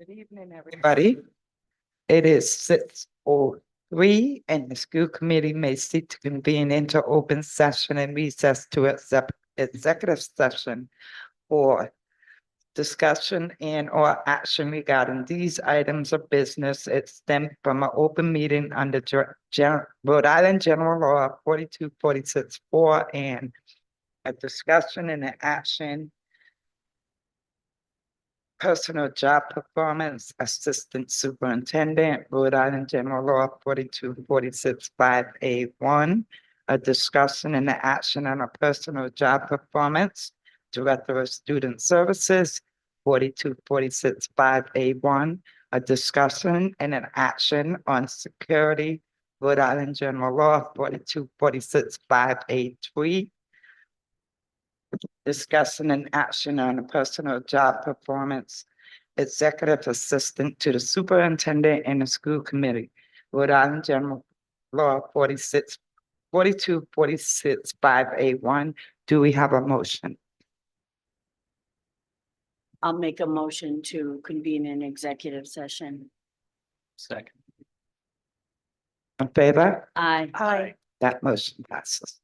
Good evening, everybody. It is 6:03, and the school committee may seek to convene into open session and recess to accept executive session for discussion and or action regarding these items of business. It stemmed from an open meeting under Rhode Island General Law 4246-4 and a discussion and an action personal job performance, assistant superintendent, Rhode Island General Law 42465A1, a discussion and an action on a personal job performance, Director of Student Services, 42465A1, a discussion and an action on security, Rhode Island General Law 42465A3, discussion and action on a personal job performance, executive assistant to the superintendent and the school committee, Rhode Island General Law 42465A1. Do we have a motion? I'll make a motion to convene an executive session. Second. In favor? Aye. That motion passes.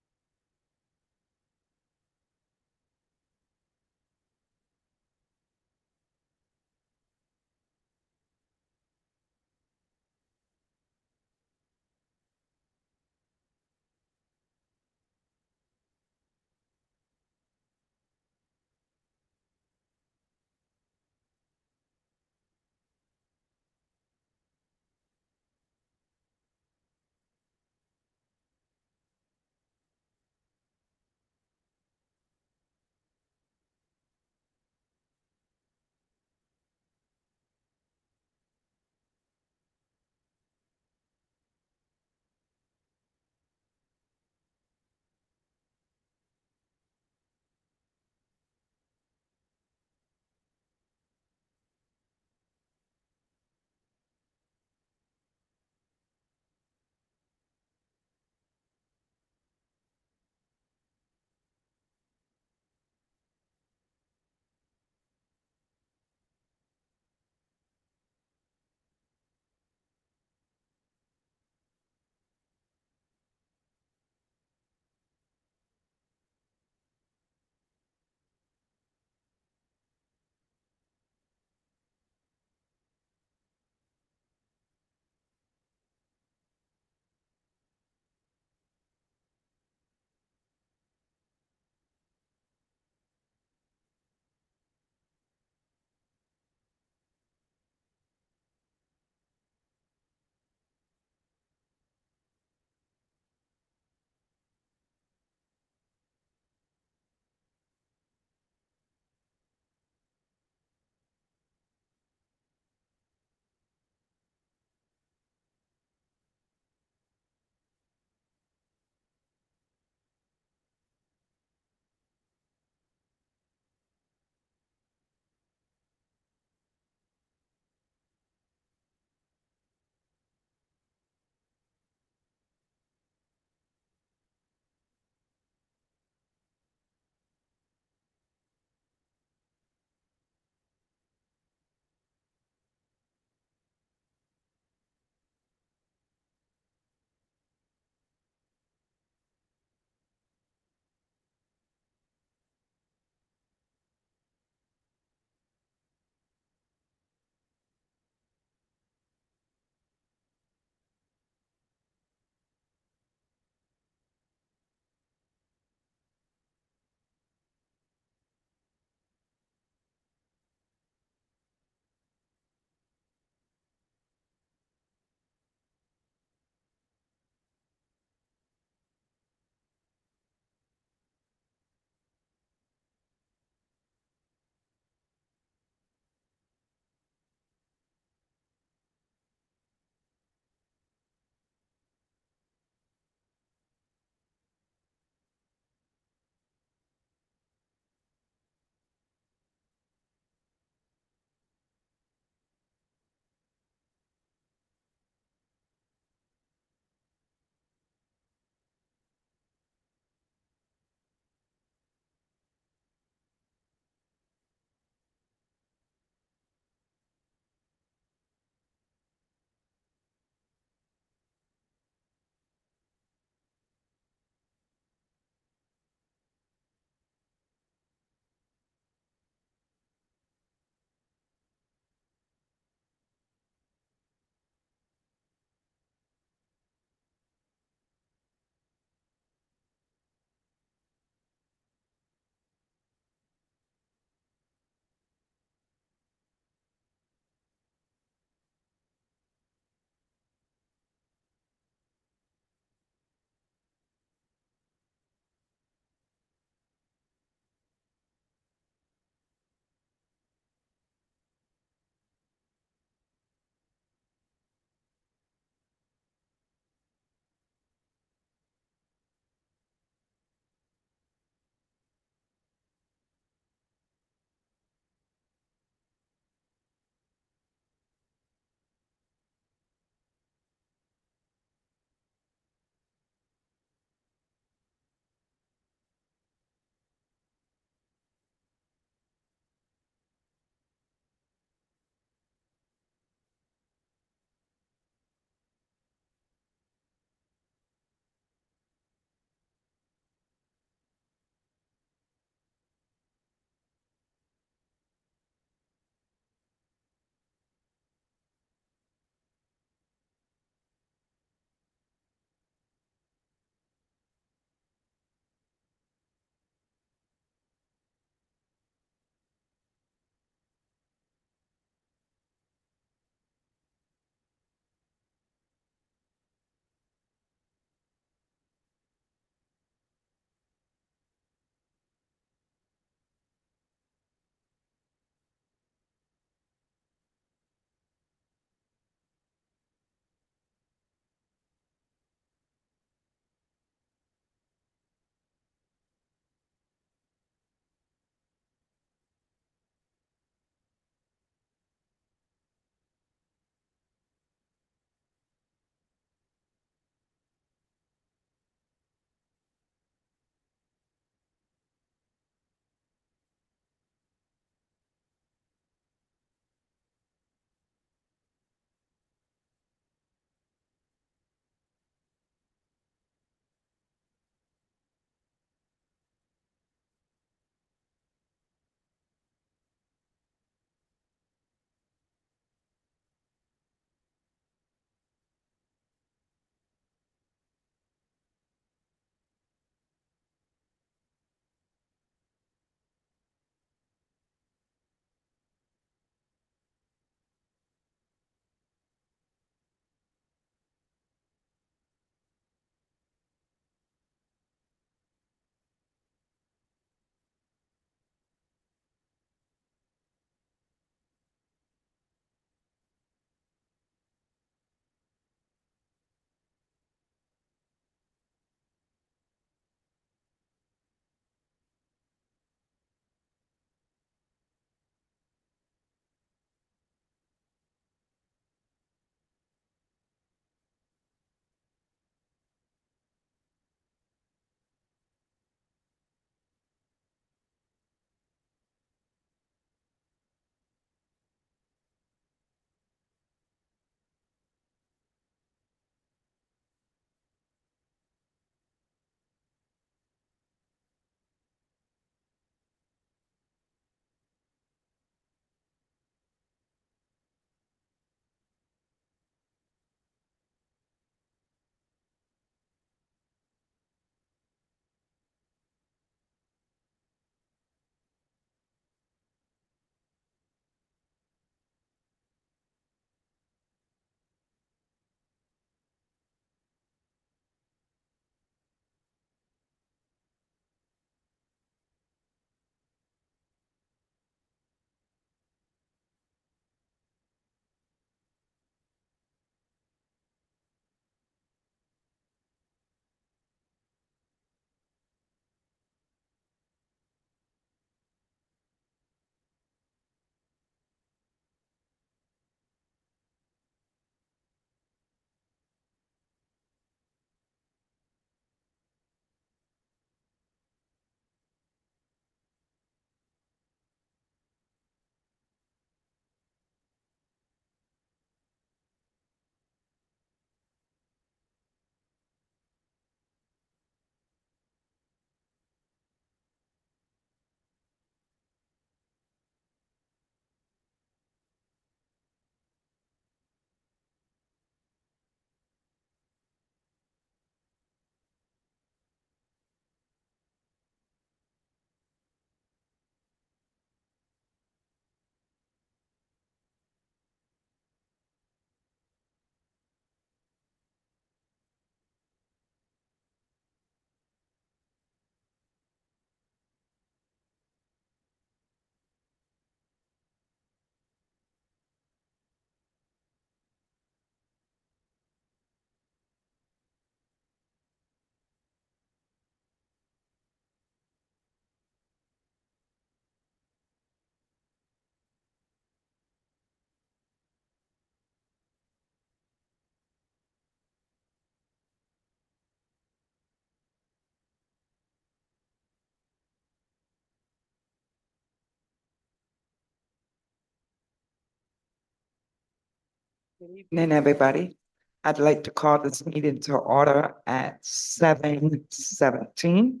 Evening, everybody. I'd like to call this meeting to order at 7:17.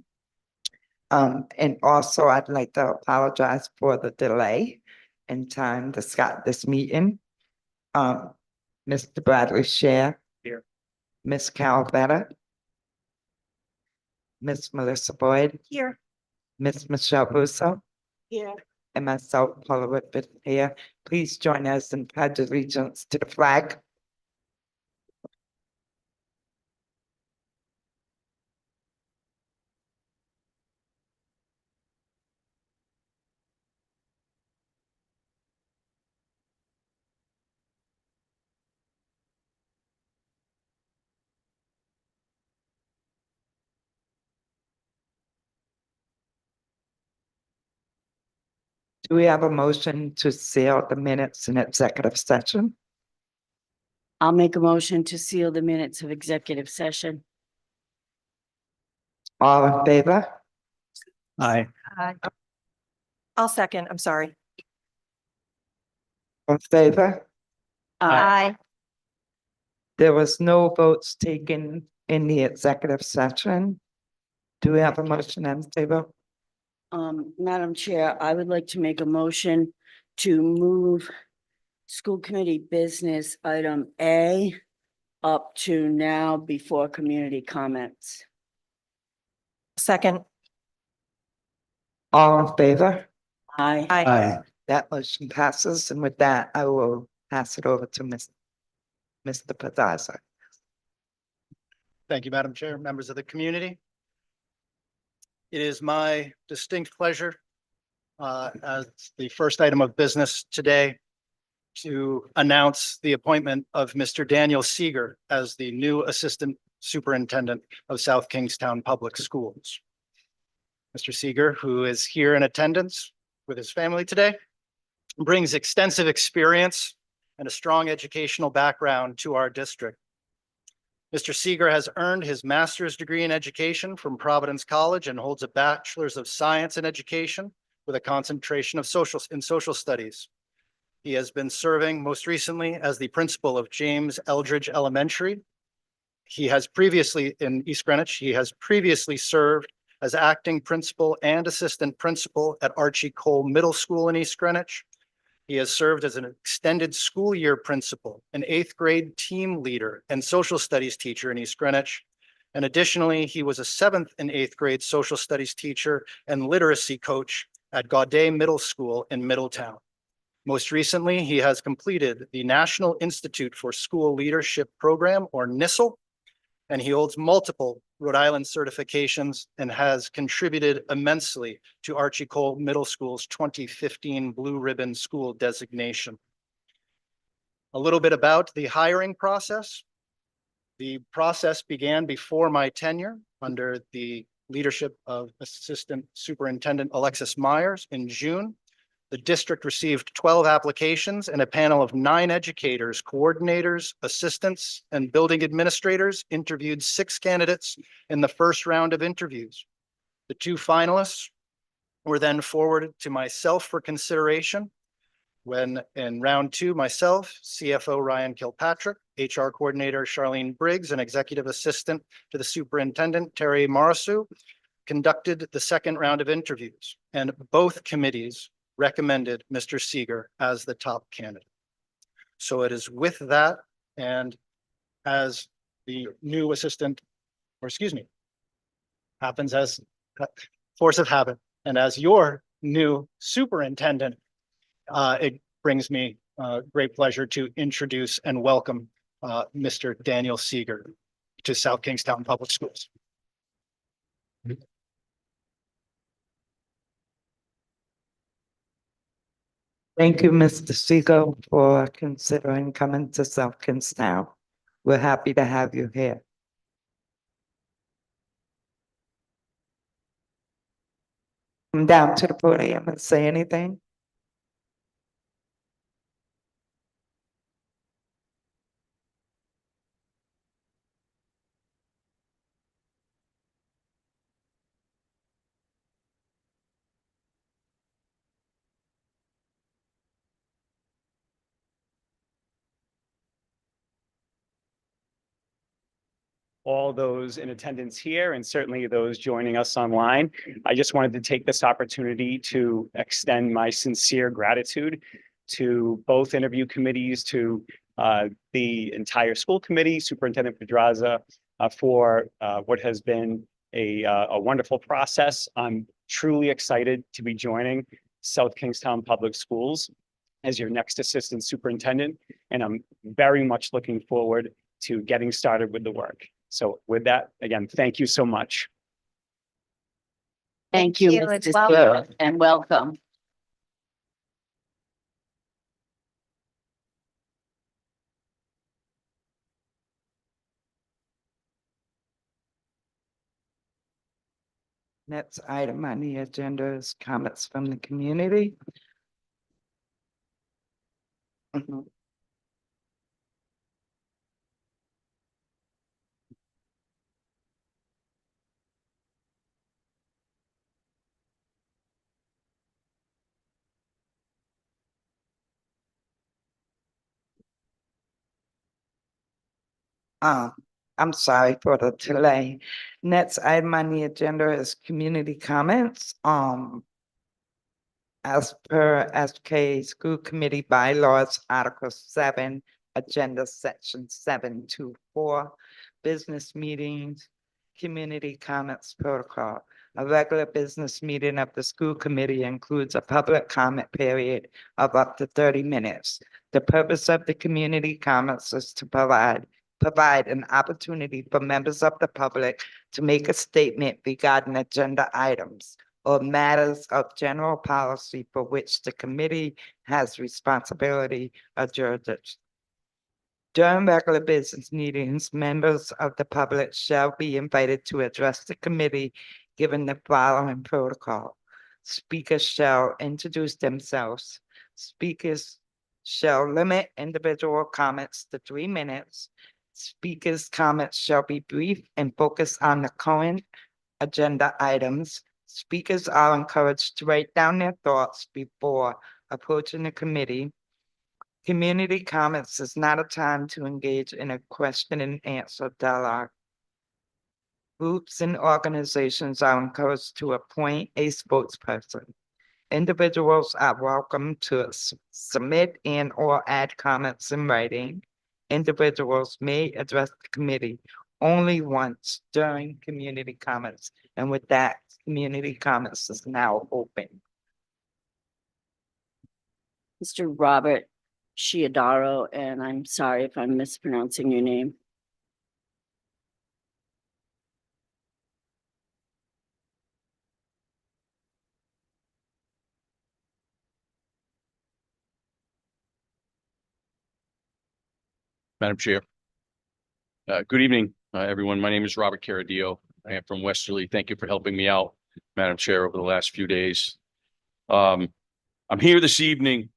And also I'd like to apologize for the delay in time to start this meeting. Mr. Bradley Share. Here. Ms. Calvetta. Ms. Melissa Boyd. Here. Ms. Michelle Russo. Here. And myself, Paula Whitford here. Please join us in pledge allegiance to the flag. Do we have a motion to seal the minutes in executive session? I'll make a motion to seal the minutes of executive session. All in favor? Aye. I'll second, I'm sorry. All in favor? Aye. There was no votes taken in the executive session. Do we have a motion on the table? Madam Chair, I would like to make a motion to move school committee business item A up to now before community comments. Second, All in favor? Aye. Aye. That motion passes, and with that, I will pass it over to Mr. Pazazza. Thank you, Madam Chair, members of the community. It is my distinct pleasure as the first item of business today to announce the appointment of Mr. Daniel Seeger as the new Assistant Superintendent of South Kingstown Public Schools. Mr. Seeger, who is here in attendance with his family today, brings extensive experience and a strong educational background to our district. Mr. Seeger has earned his master's degree in education from Providence College and holds a bachelor's of science in education with a concentration of social studies. He has been serving most recently as the principal of James Eldridge Elementary. He has previously in East Greenwich, he has previously served as acting principal and assistant principal at Archie Cole Middle School in East Greenwich. He has served as an extended school year principal, an 8th grade team leader, and social studies teacher in East Greenwich. And additionally, he was a 7th and 8th grade social studies teacher and literacy coach at Gaudet Middle School in Middletown. Most recently, he has completed the National Institute for School Leadership Program, or NISL, and he holds multiple Rhode Island certifications and has contributed immensely to Archie Cole Middle School's 2015 Blue Ribbon School designation. A little bit about the hiring process. The process began before my tenure under the leadership of Assistant Superintendent Alexis Myers in June. The district received 12 applications and a panel of 9 educators, coordinators, assistants, and building administrators interviewed 6 candidates in the first round of interviews. The 2 finalists were then forwarded to myself for consideration. When in round 2, myself, CFO Ryan Kilpatrick, HR coordinator Charlene Briggs, and executive assistant to the superintendent Terry Marasu conducted the second round of interviews, and both committees recommended Mr. Seeger as the top candidate. So it is with that, and as the new assistant, or excuse me, happens as force of habit, and as your new superintendent, it brings me great pleasure to introduce and welcome Mr. Daniel Seeger to South Kingstown Public Schools. Thank you, Mr. Seeger, for considering coming to South Kingstown. We're happy to have you here. Come down to the podium and say anything. all those in attendance here and certainly those joining us online. I just wanted to take this opportunity to extend my sincere gratitude to both interview committees, to the entire school committee, Superintendent Pedraza, for what has been a wonderful process. I'm truly excited to be joining South Kingstown Public Schools as your next assistant superintendent, and I'm very much looking forward to getting started with the work. So with that, again, thank you so much. Thank you, you, Mr. and welcome. Stewart, and welcome. Next item on the agenda is comments from the community. Mhm. I'm sorry for the delay. Next item on the agenda is community comments. As per SK School Committee Bylaws, Article 7, Agenda Section 724, Business Meetings, Community Comments Protocol. A regular business meeting of the school committee includes a public comment period of up to 30 minutes. The purpose of the community comments is to provide an opportunity for members of the public to make a statement regarding agenda items or matters of general policy for which the committee has responsibility or jurisdiction. During regular business meetings, members of the public shall be invited to address the committee given the following protocol. Speakers shall introduce themselves. Speakers shall limit individual comments to 3 minutes. Speakers' comments shall be brief and focus on the current agenda items. Speakers are encouraged to write down their thoughts before approaching the committee. Community comments is not a time to engage in a question and answer dialogue. Groups and organizations are encouraged to appoint a spokesperson. Individuals are welcome to submit and or add comments in writing. Individuals may address the committee only once during community comments. And with that, community comments is now open. Mr. Robert Chiodaro, and I'm sorry if I'm mispronouncing your name. Madam Chair. Good evening, everyone. My name is Robert Caradillo. I am from Westerly. Thank you for helping me out, Madam Chair, over the last few days. I'm here this evening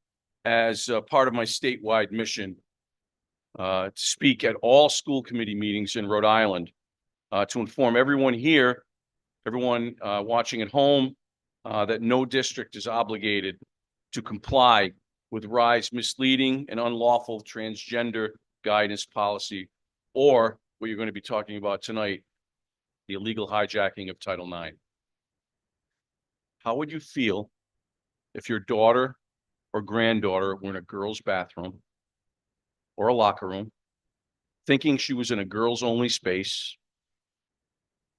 as part of my statewide mission to speak at all school committee meetings in Rhode Island to inform everyone here, everyone watching at home, that no district is obligated to comply with RISE misleading and unlawful transgender guidance policy, or what you're going to be talking about tonight, the illegal hijacking of Title IX. How would you feel if your daughter or granddaughter were in a girl's bathroom or a locker room, thinking she was in a girls only space,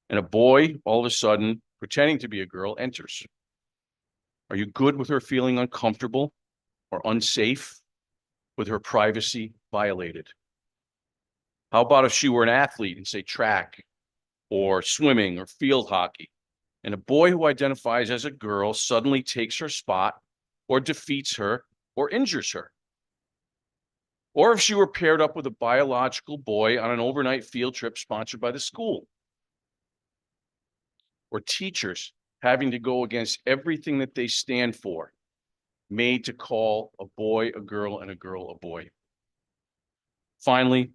and a boy all of a sudden pretending to be a girl enters? Are you good with her feeling uncomfortable or unsafe, with her privacy violated? How about if she were an athlete in, say, track or swimming or field hockey, and a boy who identifies as a girl suddenly takes her spot or defeats her or injures her? Or if she were paired up with a biological boy on an overnight field trip sponsored by the school? Or teachers having to go against everything that they stand for, made to call a boy a girl and a girl a boy? Finally,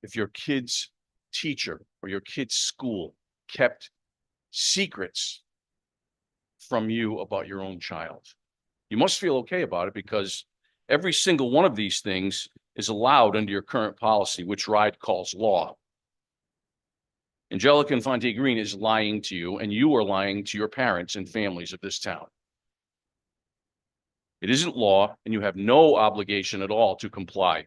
if your kid's teacher or your kid's school kept secrets from you about your own child, you must feel okay about it, because every single one of these things is allowed under your current policy, which RIDE calls law. Angelica Infante Green is lying to you, and you are lying to your parents and families of this town. It isn't law, and you have no obligation at all to comply.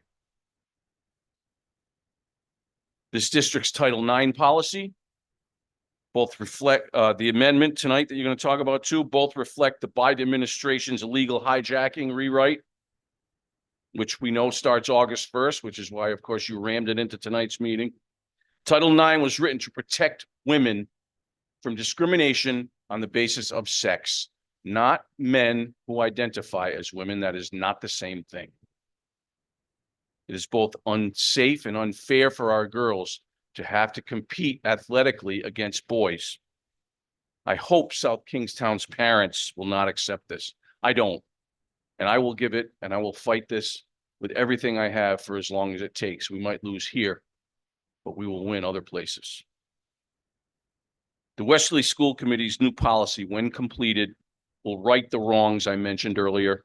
This district's Title IX policy both reflect the amendment tonight that you're going to talk about too, both reflect the Biden administration's illegal hijacking rewrite, which we know starts August 1st, which is why, of course, you rammed it into tonight's meeting. Title IX was written to protect women from discrimination on the basis of sex, not men who identify as women. That is not the same thing. It is both unsafe and unfair for our girls to have to compete athletically against boys. I hope South Kingstown's parents will not accept this. I don't. And I will give it, and I will fight this with everything I have for as long as it takes. We might lose here, but we will win other places. The Westerly School Committee's new policy, when completed, will right the wrongs I mentioned earlier.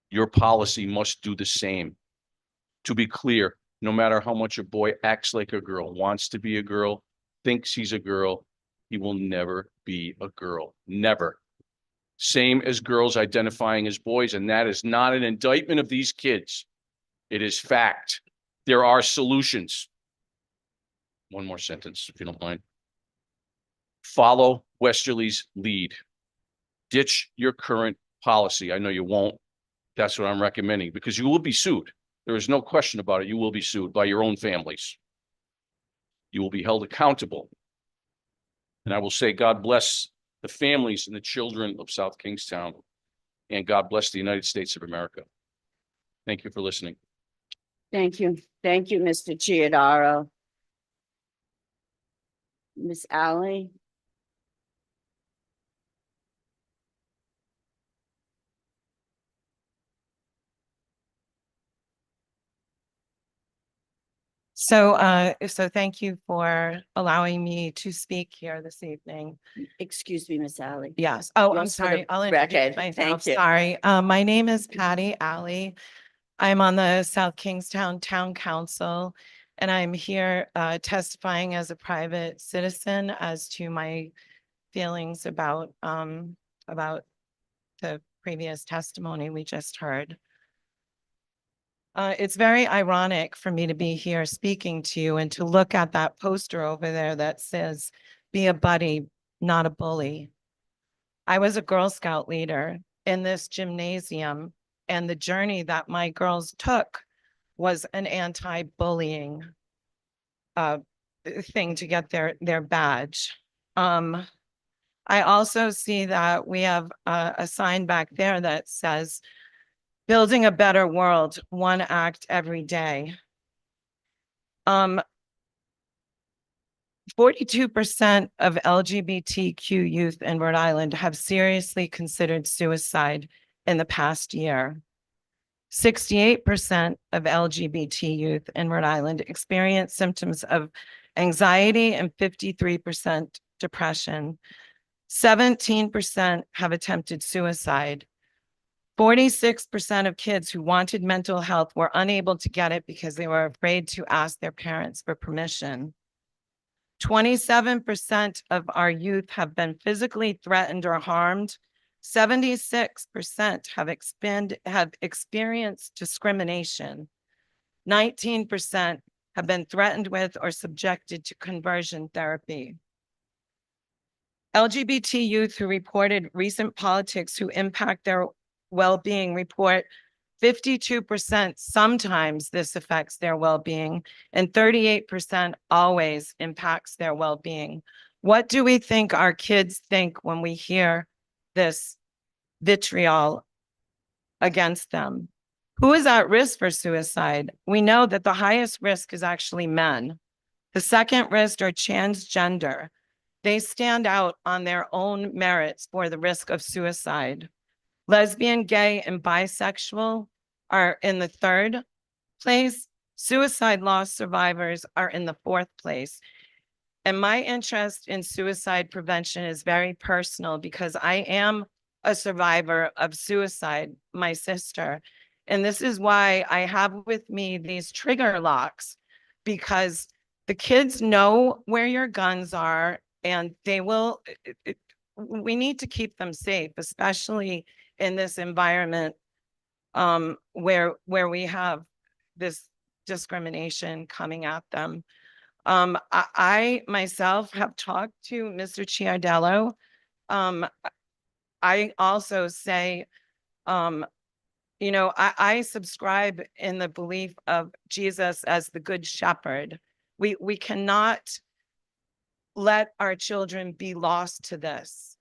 Your policy must do the same. To be clear, no matter how much a boy acts like a girl, wants to be a girl, thinks he's a girl, he will never be a girl. Never. Same as girls identifying as boys, and that is not an indictment of these kids. It is fact. There are solutions. One more sentence, if you don't mind. Follow Westerly's lead. Ditch your current policy. I know you won't. That's what I'm recommending, because you will be sued. There is no question about it. You will be sued by your own families. You will be held accountable. And I will say, God bless the families and the children of South Kingstown, and God bless the United States of America. Thank you for listening. Thank you. Thank you, Mr. Giordano. Miss Alley? So thank you for allowing me to speak here this evening. Excuse me, Miss Alley. Yes. Oh, I'm Just for the sorry. I'll record, introduce thank myself. you. Sorry. My name is Patty Alley. I'm on the South Kingstown Town Council, and I'm here testifying as a private citizen as to my feelings about the previous testimony we just heard. It's very ironic for me to be here speaking to you and to look at that poster over there that says, "Be a buddy, not a bully." I was a Girl Scout leader in this gymnasium, and the journey that my girls took was an anti-bullying thing to get their badge. I also see that we have a sign back there that says, "Building a better world, one act every day." 42% of LGBTQ youth in Rhode Island have seriously considered suicide in the past year. 68% of LGBT youth in Rhode Island experience symptoms of anxiety and 53% depression. 17% have attempted suicide. 46% of kids who wanted mental health were unable to get it because they were afraid to ask their parents for permission. 27% of our youth have been physically threatened or harmed. 76% have experienced discrimination. 19% have been threatened with or subjected to conversion therapy. LGBT youth who reported recent politics who impact their well-being report 52% sometimes this affects their well-being, and 38% always impacts their well-being. What do we think our kids think when we hear this vitriol against them? Who is at risk for suicide? We know that the highest risk is actually men. The second risk are transgender. They stand out on their own merits for the risk of suicide. Lesbian, gay, and bisexual are in the third place. Suicide loss survivors are in the fourth place. And my interest in suicide prevention is very personal because I am a survivor of suicide, my sister. And this is why I have with me these trigger locks, because the kids know where your guns are and they will, we need to keep them safe, especially in this environment where we have this discrimination coming at them. I myself have talked to Mr. Chiardello. I also say, I subscribe in the belief of Jesus as the good shepherd. We cannot let our children be lost to this.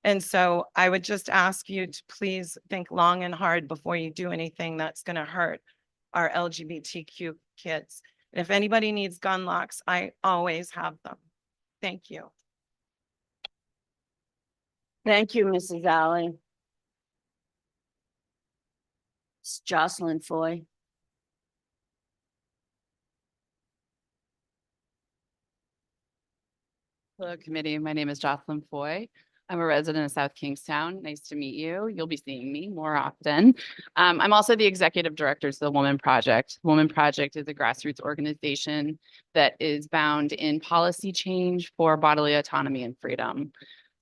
And so I would just ask you to please think long and hard before you do anything that's going to hurt our LGBTQ kids. And if anybody needs gun locks, I always have them. Thank you. Thank you, Mrs. Alley. It's Jocelyn Foy. Hello, committee. My name is Jocelyn Foy. I'm a resident of South Kingstown. Nice to meet you. You'll be seeing me more often. I'm also the executive director of the Woman Project. Woman Project is a grassroots organization that is bound in policy change for bodily autonomy and freedom.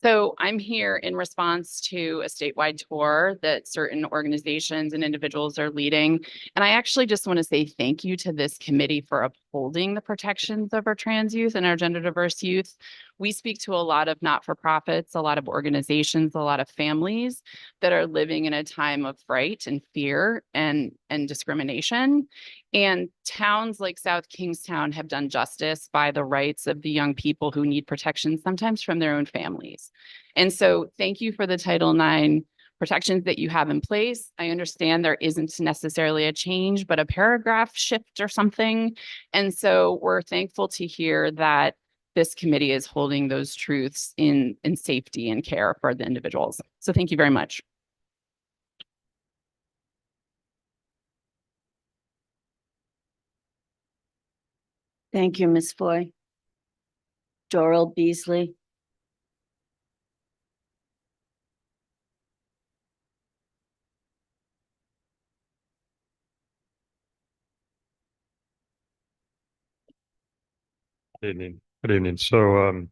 So I'm here in response to a statewide tour that certain organizations and individuals are leading. And I actually just want to say thank you to this committee for upholding the protections of our trans youth and our gender diverse youth. We speak to a lot of not-for-profits, a lot of organizations, a lot of families that are living in a time of fright and fear and discrimination. And towns like South Kingstown have done justice by the rights of the young people who need protection, sometimes from their own families. And so thank you for the Title IX protections that you have in place. I understand there isn't necessarily a change, but a paragraph shift or something. And so we're thankful to hear that this committee is holding those truths in safety and care for the individuals. So thank you very much. Thank you, Ms. Foy. Doral Beasley. Good evening. Good evening. So,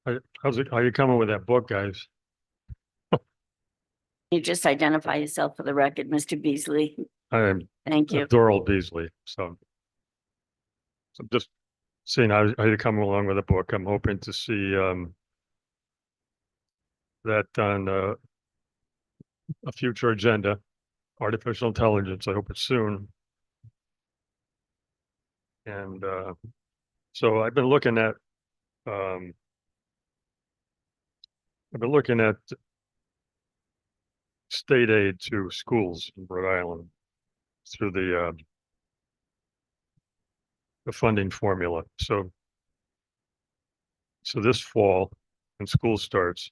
how you coming with that book, guys? You just identify yourself for the record, Mr. Beasley. I am Thank you. Doral Beasley. So just seeing how you coming along with the book. I'm hoping to see that on a future agenda, artificial intelligence. I hope it's soon. And so I've been looking at state aid to schools in Rhode Island through the funding formula. So this fall, when school starts,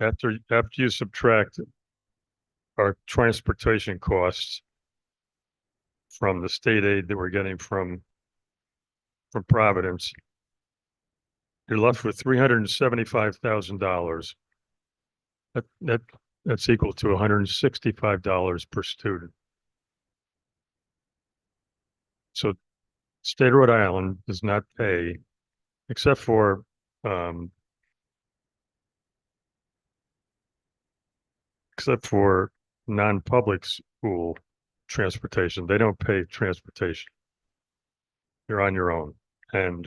after you subtract our transportation costs from the state aid that we're getting from Providence, you're left with $375,000. That's equal to $165 per student. So state of Rhode Island does not pay, except for non-public school transportation. They don't pay transportation. You're on your own. And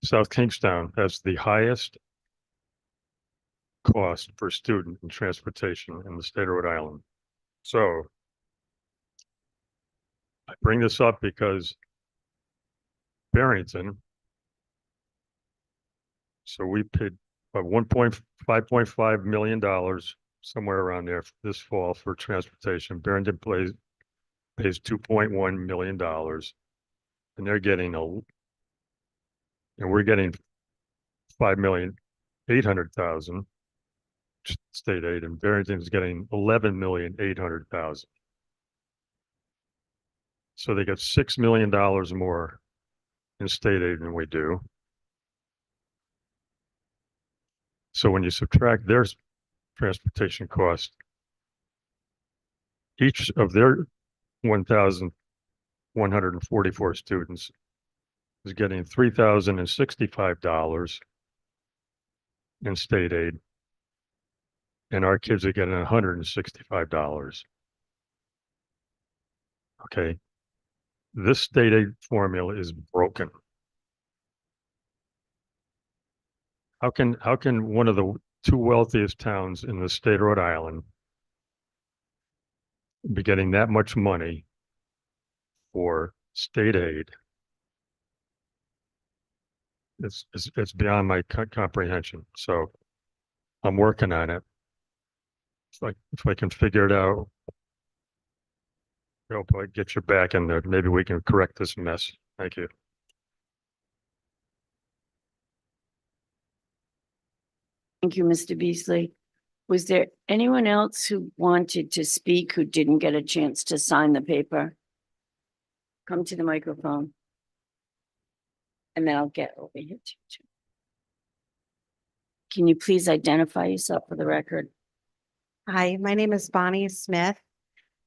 South Kingstown has the highest cost per student in transportation in the state of Rhode Island. So I bring this up because Barrington, so we paid $5.5 million, somewhere around there this fall for transportation. Barrington pays $2.1 million, and they're getting and we're getting $5,800,000 state aid, and Barrington's getting $11,800,000. So they get $6 million more in state aid than we do. So when you subtract their transportation cost, each of their 1,000 144 students is getting $3,065 in state aid. And our kids are getting $165. Okay. This state aid formula is broken. How can one of the two wealthiest towns in the state of Rhode Island be getting that much money for state aid? It's beyond my comprehension. So I'm working on it. If I can figure it out, I hope I get your back in there. Maybe we can correct this mess. Thank you. Thank you, Mr. Beasley. Was there anyone else who wanted to speak who didn't get a chance to sign the paper? Come to the microphone. And then I'll get over here to you. Too. Can you please identify yourself for the record? Hi, my name is Bonnie Smith.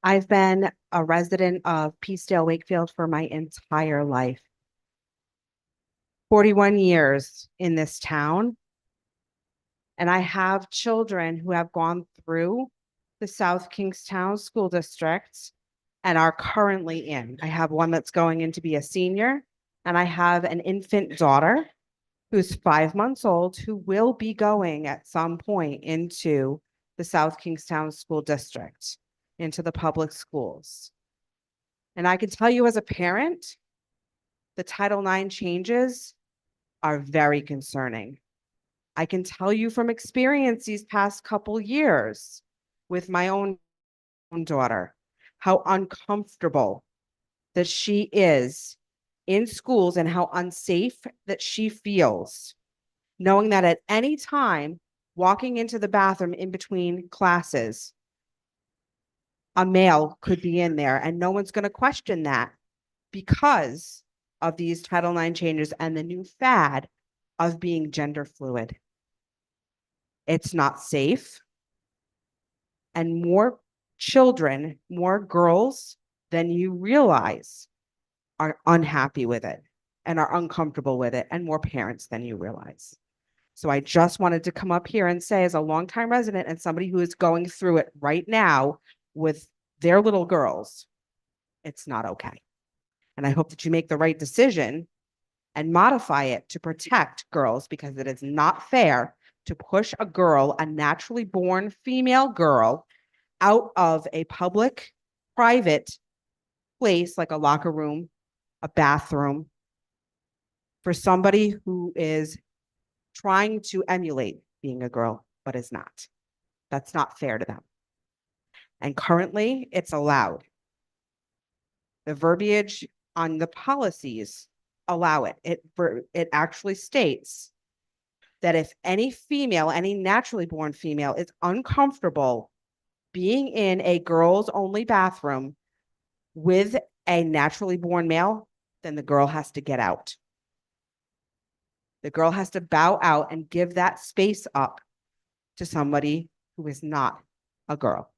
I've been a resident of Peacedale, Wakefield for my entire life. 41 years in this town. And I have children who have gone through the South Kingstown School District and are currently in. I have one that's going in to be a senior, and I have an infant daughter who's 5 months old who will be going at some point into the South Kingstown School District, into the public schools. And I can tell you as a parent, the Title IX changes are very concerning. I can tell you from experience these past couple years with my own daughter, how uncomfortable that she is in schools and how unsafe that she feels, knowing that at any time, walking into the bathroom in between classes, a male could be in there and no one's going to question that because of these Title IX changes and the new fad of being gender fluid. It's not safe. And more children, more girls than you realize are unhappy with it and are uncomfortable with it, and more parents than you realize. So I just wanted to come up here and say, as a longtime resident and somebody who is going through it right now with their little girls, it's not okay. And I hope that you make the right decision and modify it to protect girls, because it is not fair to push a girl, a naturally born female girl, out of a public, private place like a locker room, a bathroom, for somebody who is trying to emulate being a girl, but is not. That's not fair to them. And currently, it's allowed. The verbiage on the policies allow it. It actually states that if any female, any naturally born female, is uncomfortable being in a girls only bathroom with a naturally born male, then the girl has to get out. The girl has to bow out and give that space up to somebody who is not a girl,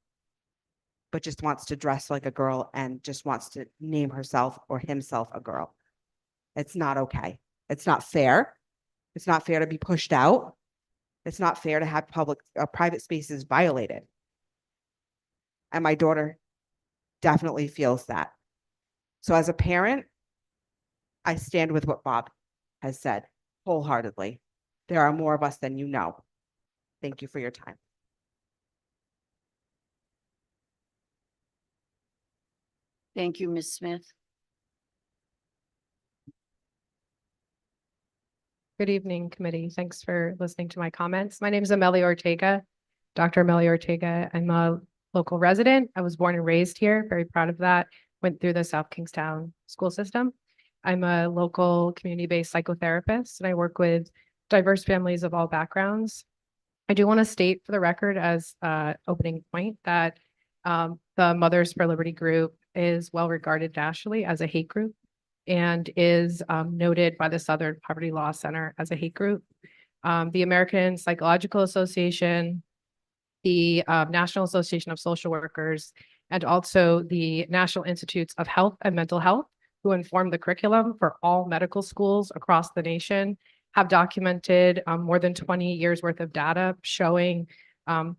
but just wants to dress like a girl and just wants to name herself or himself a girl. It's not okay. It's not fair. It's not fair to be pushed out. It's not fair to have private spaces violated. And my daughter definitely feels that. So as a parent, I stand with what Bob has said wholeheartedly. There are more of us than you know. Thank you for your time. Thank you, Ms. Smith. Good evening, committee. Thanks for listening to my comments. My name is Amelia Ortega, Dr. Amelia Ortega. I'm a local resident. I was born and raised here, very proud of that. Went through the South Kingstown school system. I'm a local community-based psychotherapist, and I work with diverse families of all backgrounds. I do want to state for the record as opening point that the Mothers for Liberty group is well regarded nationally as a hate group and is noted by the Southern Poverty Law Center as a hate group. The American Psychological Association, the National Association of Social Workers, and also the National Institutes of Health and Mental Health who inform the curriculum for all medical schools across the nation, have documented more than 20 years worth of data showing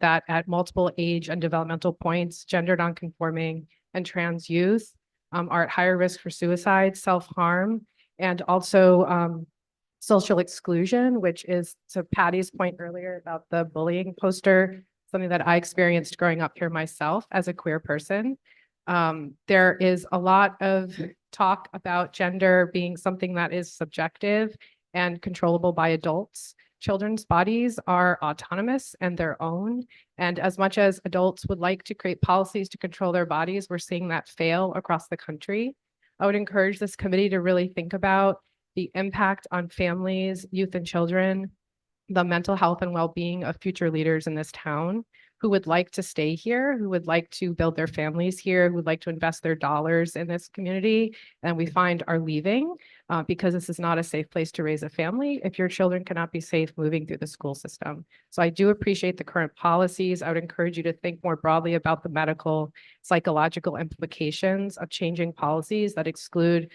that at multiple age and developmental points, gender nonconforming and trans youth are at higher risk for suicide, self-harm, and also social exclusion, which is to Patty's point earlier about the bullying poster, something that I experienced growing up here myself as a queer person. There is a lot of talk about gender being something that is subjective and controllable by adults. Children's bodies are autonomous and their own. And as much as adults would like to create policies to control their bodies, we're seeing that fail across the country. I would encourage this committee to really think about the impact on families, youth, and children, the mental health and well-being of future leaders in this town who would like to stay here, who would like to build their families here, who would like to invest their dollars in this community, and we find are leaving because this is not a safe place to raise a family if your children cannot be safe moving through the school system. So I do appreciate the current policies. I would encourage you to think more broadly about the medical, psychological implications of changing policies that exclude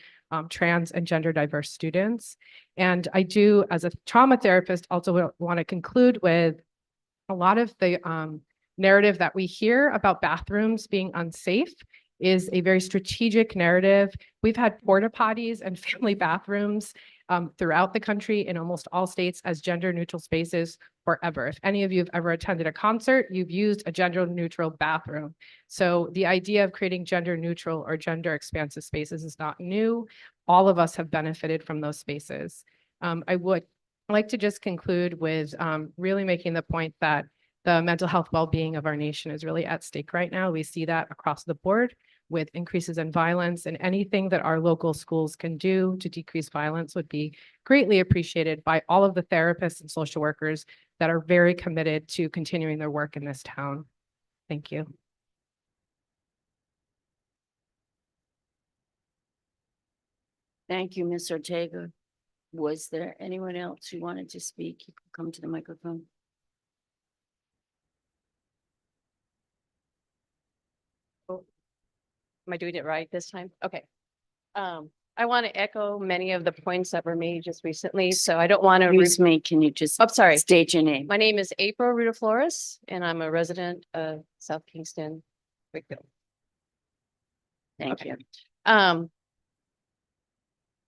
trans and gender diverse students. And I do, as a trauma therapist, also want to conclude with a lot of the narrative that we hear about bathrooms being unsafe is a very strategic narrative. We've had porta potties and family bathrooms throughout the country in almost all states as gender neutral spaces forever. If any of you have ever attended a concert, you've used a gender neutral bathroom. So the idea of creating gender neutral or gender expansive spaces is not new. All of us have benefited from those spaces. I would like to just conclude with really making the point that the mental health well-being of our nation is really at stake right now. We see that across the board with increases in violence, and anything that our local schools can do to decrease violence would be greatly appreciated by all of the therapists and social workers that are very committed to continuing their work in this town. Thank you. Thank you, Ms. Ortega. Was there anyone else who wanted to speak? You can come to the microphone. Am I doing it right this time? Okay. I want to echo many of the points that were made just recently, so I don't want to. Excuse me, can you just I'm sorry. state your name? My name is April Rudaflores, and I'm a resident of South Kingston, Wakefield. Thank Okay. you. I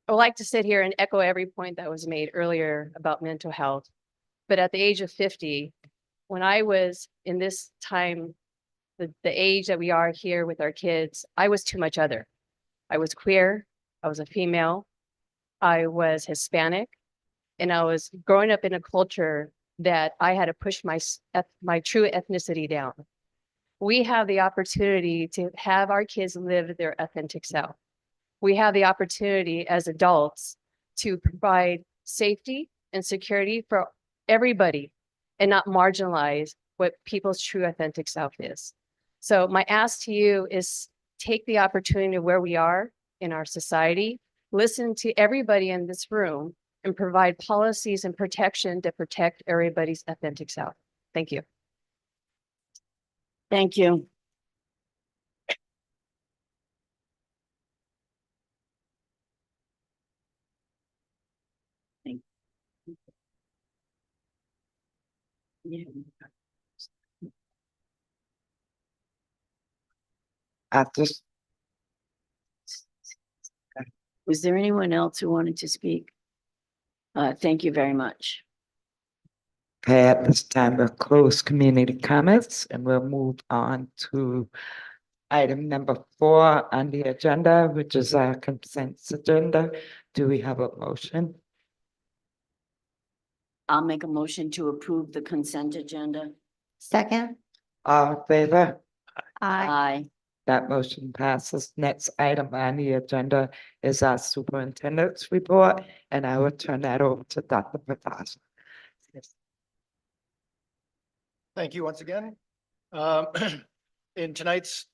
would like to sit here and echo every point that was made earlier about mental health. But at the age of 50, when I was in this time, the age that we are here with our kids, I was too much other. I was queer, I was a female, I was Hispanic, and I was growing up in a culture that I had to push my true ethnicity down. We have the opportunity to have our kids live their authentic self. We have the opportunity as adults to provide safety and security for everybody and not marginalize what people's true authentic self is. So my ask to you is take the opportunity of where we are in our society, listen to everybody in this room, and provide policies and protection to protect everybody's authentic self. Thank you. Thank you. Yeah. I just, Was there anyone else who wanted to speak? Thank you very much. at this time, we'll close community comments and we'll move on to item number 4 on the agenda, which is our consent agenda. Do we have a motion? I'll make a motion to approve the consent agenda. Second. All in favor? Aye. That motion passes. Next item on the agenda is our superintendent's report, and I will turn that over to Dr. Prakash. Thank you once again. In tonight's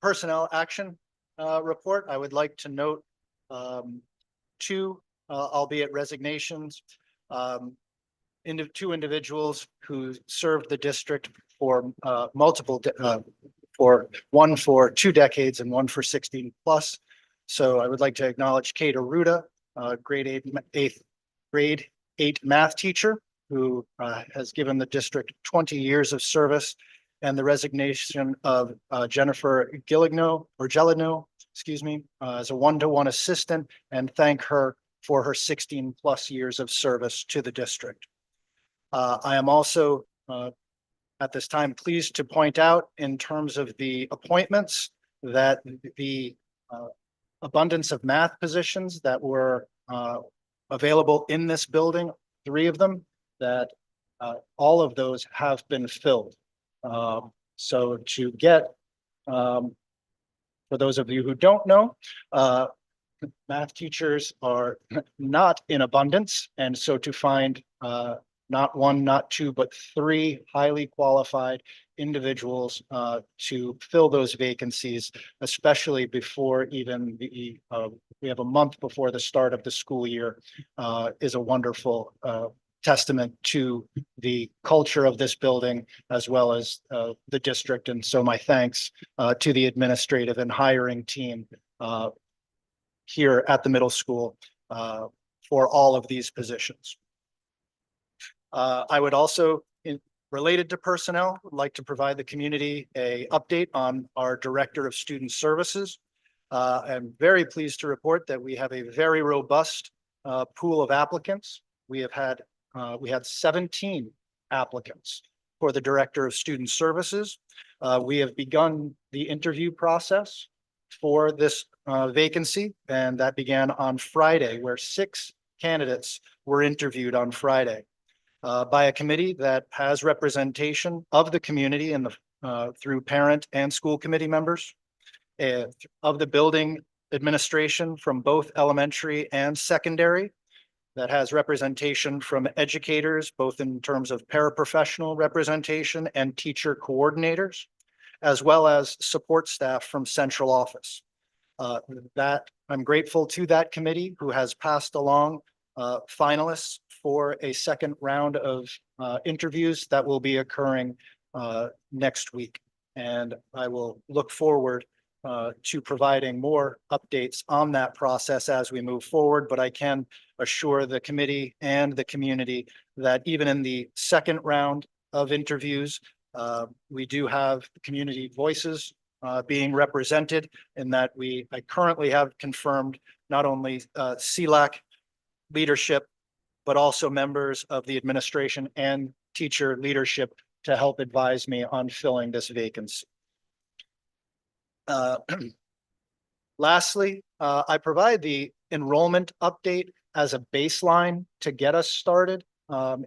personnel action report, I would like to note 2, albeit resignations, two individuals who served the district for for 1 for 2 decades and 1 for 16 plus. So I would like to acknowledge Kate Aruda, grade eight math teacher who has given the district 20 years of service, and the resignation of Jennifer Gelino, excuse me, as a one-to-one assistant, and thank her for her 16 plus years of service to the district. I am also at this time pleased to point out, in terms of the appointments, that the abundance of math positions that were available in this building, 3 of them, that all of those have been filled. So to get, for those of you who don't know, math teachers are not in abundance. And so to find not 1, not 2, but 3 highly qualified individuals to fill those vacancies, especially before even we have a month before the start of the school year, is a wonderful testament to the culture of this building as well as the district. And so my thanks to the administrative and hiring team here at the middle school for all of these positions. I would also, related to personnel, would like to provide the community a update on our Director of Student Services. I'm very pleased to report that we have a very robust pool of applicants. We had 17 applicants for the Director of Student Services. We have begun the interview process for this vacancy, and that began on Friday, where 6 candidates were interviewed on Friday by a committee that has representation of the community and through parent and school committee members, of the building administration from both elementary and secondary, that has representation from educators, both in terms of paraprofessional representation and teacher coordinators, as well as support staff from central office. That I'm grateful to that committee, who has passed along finalists for a second round of interviews that will be occurring next week. And I will look forward to providing more updates on that process as we move forward. But I can assure the committee and the community that even in the second round of interviews, we do have community voices being represented, in that I currently have confirmed not only CLAC leadership, but also members of the administration and teacher leadership to help advise me on filling this vacancy. Lastly, I provide the enrollment update as a baseline to get us started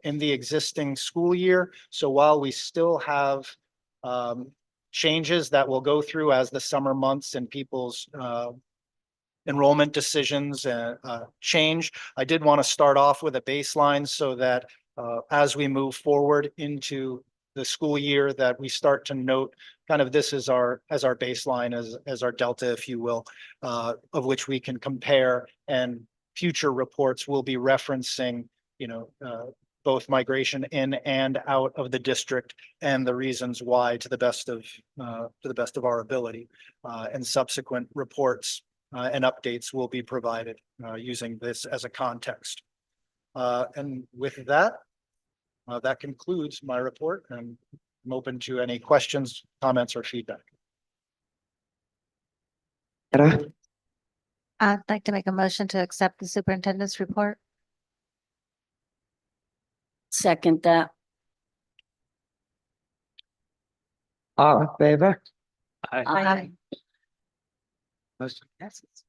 in the existing school year. So while we still have changes that will go through as the summer months and people's enrollment decisions change, I did want to start off with a baseline so that as we move forward into the school year, that we start to note kind of this as our baseline, as our delta, if you will, of which we can compare, and future reports will be referencing, both migration in and out of the district and the reasons why, to the best of our ability, and subsequent reports and updates will be provided using this as a context. And with that, that concludes my report, and I'm open to any questions, comments, or feedback. I'd like to make a motion to accept the superintendent's report. Second that. All in favor? Aye. Motion passes.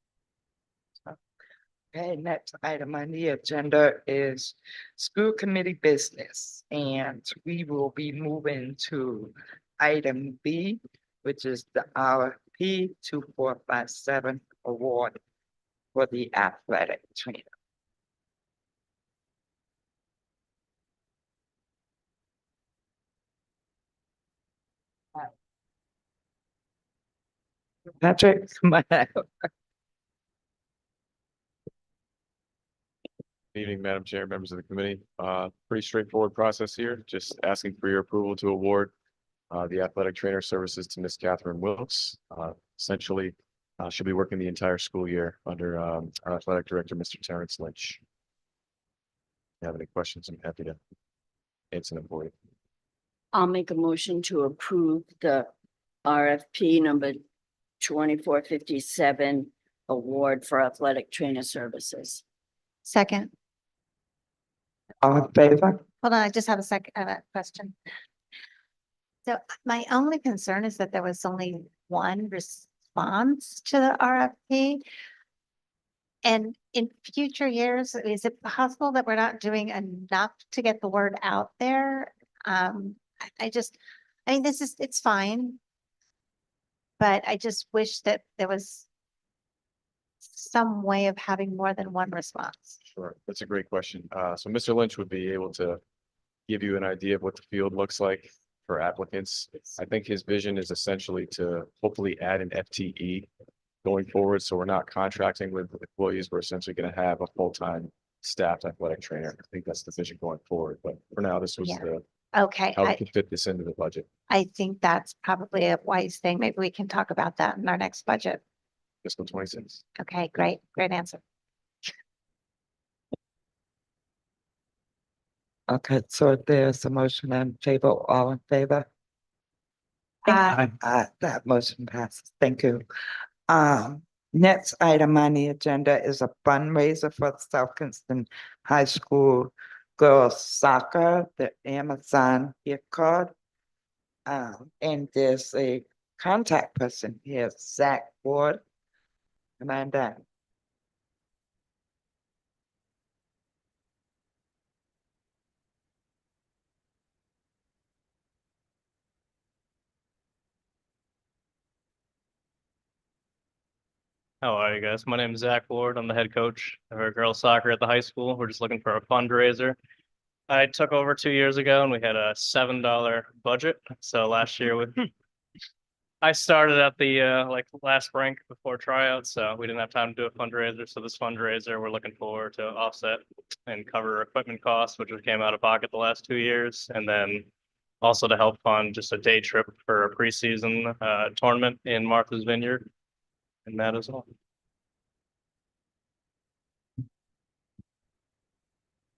Okay, next item on the agenda is school committee business, and we will be moving to item B, which is the RP 2457 award for the athletic trainer. Patrick, come on out. Evening, Madam Chair, members of the committee. Pretty straightforward process here, just asking for your approval to award the athletic trainer services to Miss Catherine Wilkes. Essentially, She'll be working the entire school year under our athletic director, Mr. Terrence Lynch. If you have any questions, I'm happy to answer them for you. I'll make a motion to approve the RFP number 2457 award for athletic trainer services. Second, All in favor? hold on, I just have a question. So my only concern is that there was only one response to the RFP. And in future years, is it possible that we're not doing enough to get the word out there? I mean, it's fine. But I just wish that there was some way of having more than one response. Sure, that's a great question. So Mr. Lynch would be able to give you an idea of what the field looks like for applicants. I think his vision is essentially to hopefully add an FTE going forward. So we're not contracting with employees. We're essentially going to have a full-time staffed athletic trainer. I think that's the vision going forward. But for now, this was Yeah. the Okay, how we can fit this into the budget. I think that's probably a wise thing. Maybe we can talk about that in our next budget. Fiscal 26. Okay, great answer. Okay, so there's a motion on the table. All in favor? That motion passes. Thank you. Next item on the agenda is a fundraiser for South Kingston High School girls soccer, the Amazon gift card. And there's a contact person here, Zach Ward. Amanda. How are you guys? My name is Zach Ward. I'm the head coach of our girls soccer at the high school. We're just looking for a fundraiser. I took over 2 years ago and we had a $7 budget. So last year I started at the like last rank before tryouts, so we didn't have time to do a fundraiser. So this fundraiser, we're looking for to offset and cover equipment costs, which came out of pocket the last 2 years, and then also to help fund just a day trip for a preseason tournament in Martha's Vineyard. And that is all.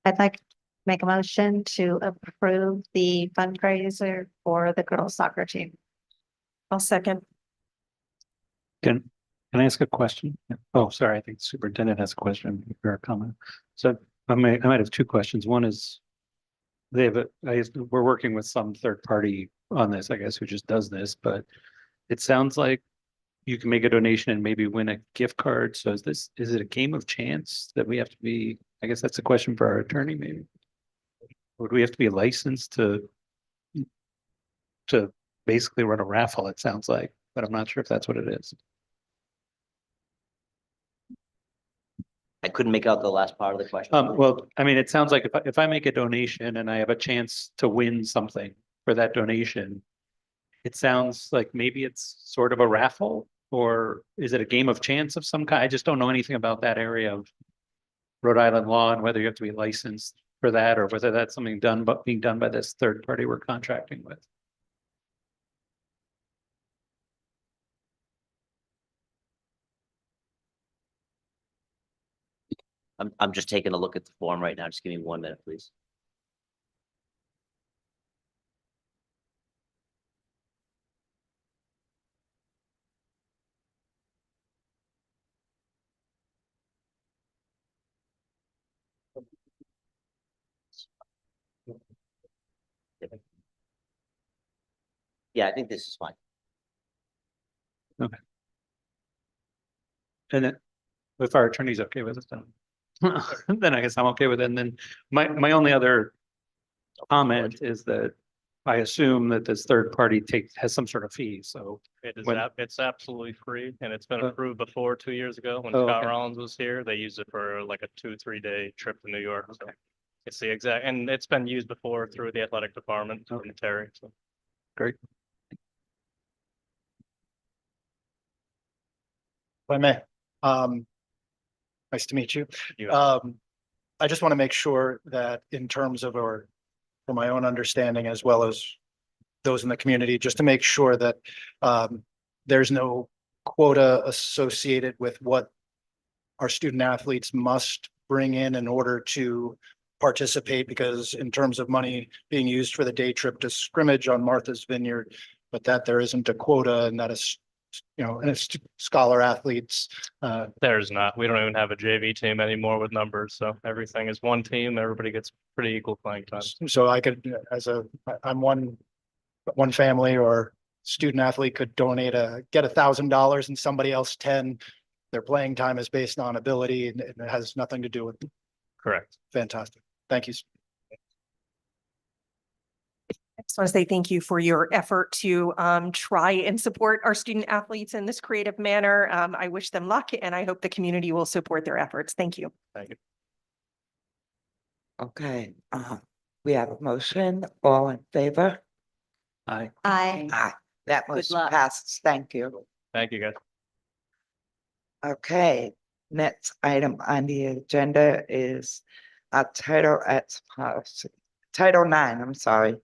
I'd like to make a motion to approve the fundraiser for the girls soccer team. I'll second. Can I ask a question? Oh, sorry, I think the superintendent has a question or a comment. So I might have two questions. One is we're working with some third party on this, I guess, who just does this, but it sounds like you can make a donation and maybe win a gift card. So is it a game of chance that we have to be, I guess that's a question for our attorney, maybe. Would we have to be licensed to basically run a raffle, it sounds like, but I'm not sure if that's what it is. I couldn't make out the last part of the question. Well, I mean, it sounds like if I make a donation and I have a chance to win something for that donation, it sounds like maybe it's sort of a raffle, or is it a game of chance of some kind? I just don't know anything about that area of Rhode Island law and whether you have to be licensed for that or whether that's something being done by this third party we're contracting with. I'm just taking a look at the form right now. Just give me 1 minute, please. Yeah, I think this is fine. Okay. And then if our attorney's okay with it, then I guess I'm okay with it. And then my only other comment is that I assume that this third party has some sort of fee, so. It's absolutely free, and it's been approved before 2 years ago when Oh, Scott okay. Rollins was here. They used it for like a 2-3 day trip to New York. So it's the exact, and it's been used before through the athletic department from Terry. So Great. If I may, nice to meet you. I just want to make sure that in terms of for my own understanding, as well as those in the community, just to make sure that there's no quota associated with what our student athletes must bring in order to participate, because in terms of money being used for the day trip to scrimmage on Martha's Vineyard, but that there isn't a quota and that is, and it's scholar athletes. There's not. We don't even have a JV team anymore with numbers, so everything is one team. Everybody gets pretty equal playing time. So I could, I'm one family or student athlete could get $1,000 and somebody else 10. Their playing time is based on ability and it has nothing to do with. Correct. Fantastic. Thank you. I just want to say thank you for your effort to try and support our student athletes in this creative manner. I wish them luck and I hope the community will support their efforts. Thank you. Thank you. Okay, we have a motion. All in favor? Aye. Aye. Aye. That motion luck. passes. Thank you. Thank you, guys. Okay, next item on the agenda is Title X policy, Title IX, I'm sorry.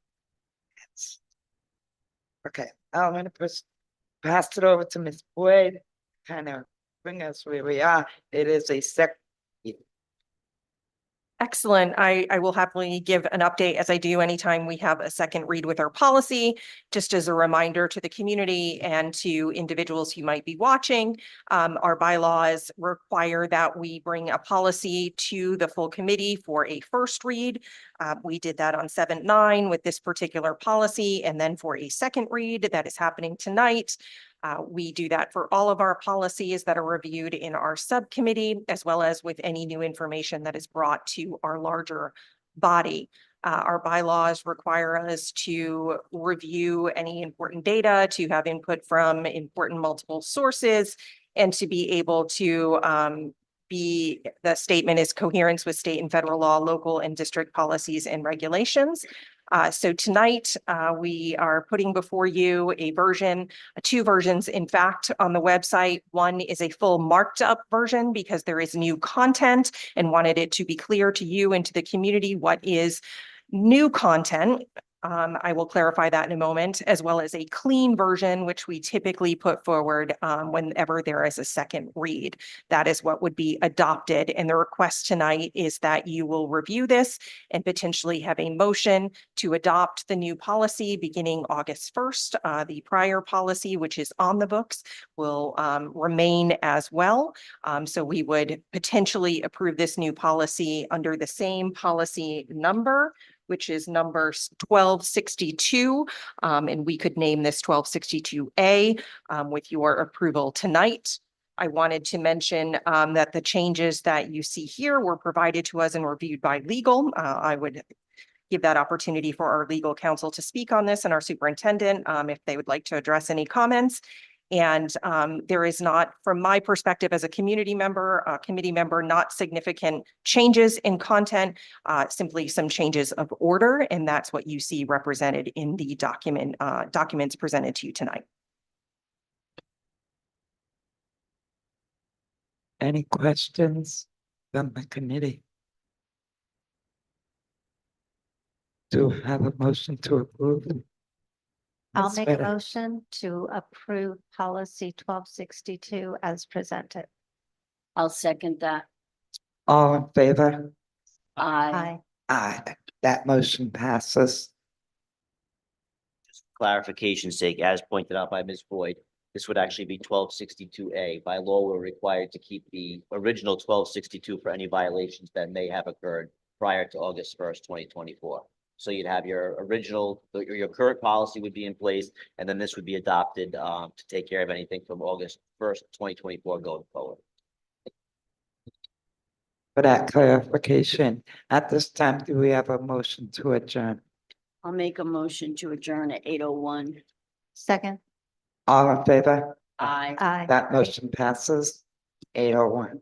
Okay, I'm gonna pass it over to Ms. Boyd, kind of bring us where we are. It is a Excellent. I will happily give an update as I do anytime we have a second read with our policy. Just as a reminder to the community and to individuals who might be watching, our bylaws require that we bring a policy to the full committee for a first read. We did that on 7/9 with this particular policy, and then for a second read that is happening tonight. We do that for all of our policies that are reviewed in our subcommittee, as well as with any new information that is brought to our larger body. Our bylaws require us to review any important data, to have input from important multiple sources, and to be able to the statement is coherence with state and federal law, local and district policies and regulations. So tonight, we are putting before you two versions, in fact, on the website. One is a full marked up version because there is new content and wanted it to be clear to you and to the community what is new content. I will clarify that in a moment, as well as a clean version, which we typically put forward whenever there is a second read. That is what would be adopted. And the request tonight is that you will review this and potentially have a motion to adopt the new policy beginning August 1st. The prior policy, which is on the books, will remain as well. So we would potentially approve this new policy under the same policy number, which is number 1262. And we could name this 1262A with your approval tonight. I wanted to mention that the changes that you see here were provided to us and reviewed by legal. I would give that opportunity for our legal counsel to speak on this and our superintendent if they would like to address any comments. And there is not, from my perspective as a community member, committee member, not significant changes in content, simply some changes of order. And that's what you see represented in the documents presented to you tonight. Any questions from the committee? Do I have a motion to approve? I'll Ms. make a Vedder. motion to approve policy 1262 as presented. I'll second that. All in favor? Aye. Aye. That motion passes. Clarification's sake, as pointed out by Ms. Boyd, this would actually be 1262A. By law, we're required to keep the original 1262 for any violations that may have occurred prior to August 1st, 2024. So you'd have your original, your current policy would be in place, and then this would be adopted to take care of anything from August 1st, 2024 going forward. For that clarification, at this time, do we have a motion to adjourn? I'll make a motion to adjourn at 8:01. Second. All in favor? Aye. Aye. That motion passes 8:01.